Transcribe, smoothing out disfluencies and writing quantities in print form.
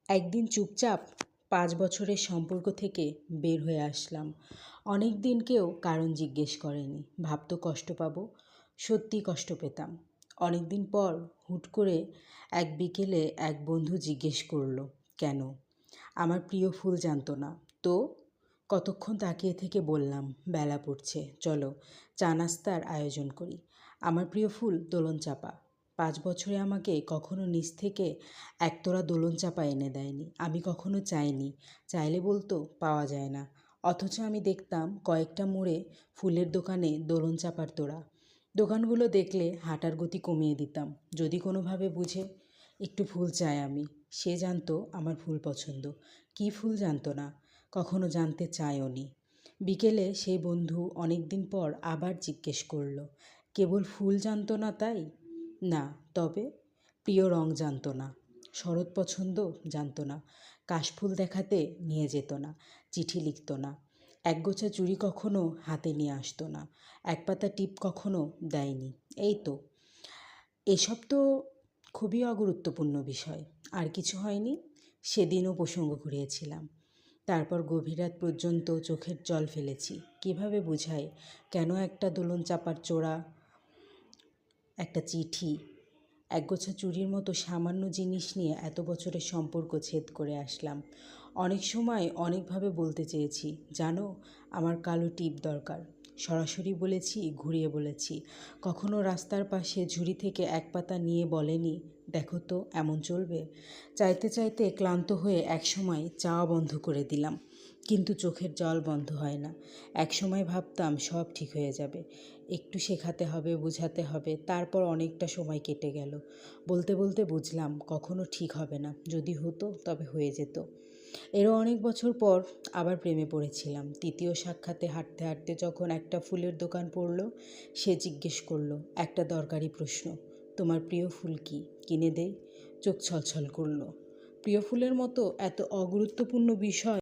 একদিন চুপচাপ 5 বছরের সম্পর্ক থেকে বের হয়ে আসলাম। অনেক দিন কেউ কারণ জিজ্ঞেস করেনি, ভাবতো কষ্ট পাবো। সত্যি কষ্ট পেতাম। অনেক দিন পর হুট করে এক বিকেলে এক বন্ধু জিজ্ঞেস করলো, কেন? আমার প্রিয় ফুল জানতো না তো। কতক্ষণ তাকিয়ে থেকে বললাম, বেলা পড়ছে, চলো চা নাস্তার আয়োজন করি। আমার প্রিয় ফুল দোলন চাপা। 5 বছরে আমাকে কখনো নিচ থেকে একতোড়া দোলন চাপা এনে দেয়নি। আমি কখনো চাইনি, চাইলে বলতো পাওয়া যায় না। অথচ আমি দেখতাম কয়েকটা মোড়ে ফুলের দোকানে দোলন চাপার তোড়া। দোকানগুলো দেখলে হাঁটার গতি কমিয়ে দিতাম, যদি কোনোভাবে বুঝে একটু ফুল চাই আমি। সে জানতো আমার ফুল পছন্দ, কী ফুল জানতো না, কখনো জানতে চায়ওনি। বিকেলে সেই বন্ধু অনেক দিন পর আবার জিজ্ঞেস করলো, কেবল ফুল জানতো না তাই? না, তবে প্রিয় রং জানতো না, শরৎ পছন্দ জানতো না, কাশফুল দেখাতে নিয়ে যেত না, চিঠি লিখতো না, একগোছা চুড়ি কখনো হাতে নিয়ে আসতো না, এক পাতা টিপ কখনো দেয়নি। এই তো, এসব তো খুবই অগুরুত্বপূর্ণ বিষয়। আর কিছু হয়নি। সেদিনও প্রসঙ্গ ঘুরিয়েছিলাম। তারপর গভীর রাত পর্যন্ত চোখের জল ফেলেছি। কিভাবে বুঝাই কেন একটা দোলন চাপার চোরা, একটা চিঠি, একগোছা চুরির মতো সামান্য জিনিস নিয়ে এত বছরের সম্পর্ক ছেদ করে আসলাম। অনেক সময় অনেকভাবে বলতে চেয়েছি, জানো, আমার কালো টিপ দরকার। সরাসরি বলেছি, ঘুরিয়ে বলেছি। কখনো রাস্তার পাশে ঝুড়ি থেকে এক পাতা নিয়ে বলেনি, দেখো তো এমন চলবে? চাইতে চাইতে ক্লান্ত হয়ে একসময় চাওয়া বন্ধ করে দিলাম। কিন্তু চোখের জল বন্ধ হয় না। একসময় ভাবতাম সব ঠিক হয়ে যাবে, একটু শেখাতে হবে, বোঝাতে হবে। তারপর অনেকটা সময় কেটে গেল। বলতে বলতে বুঝলাম কখনো ঠিক হবে না, যদি হতো তবে হয়ে যেত। এরও অনেক বছর পর আবার প্রেমে পড়েছিলাম। তৃতীয় সাক্ষাতে হাঁটতে হাঁটতে যখন একটা ফুলের দোকান পড়ল, সে জিজ্ঞেস করলো একটা দরকারি প্রশ্ন, তোমার প্রিয় ফুল কি, কিনে দেই? চোখ ছলছল করলো। প্রিয় ফুলের মতো এত অগুরুত্বপূর্ণ বিষয়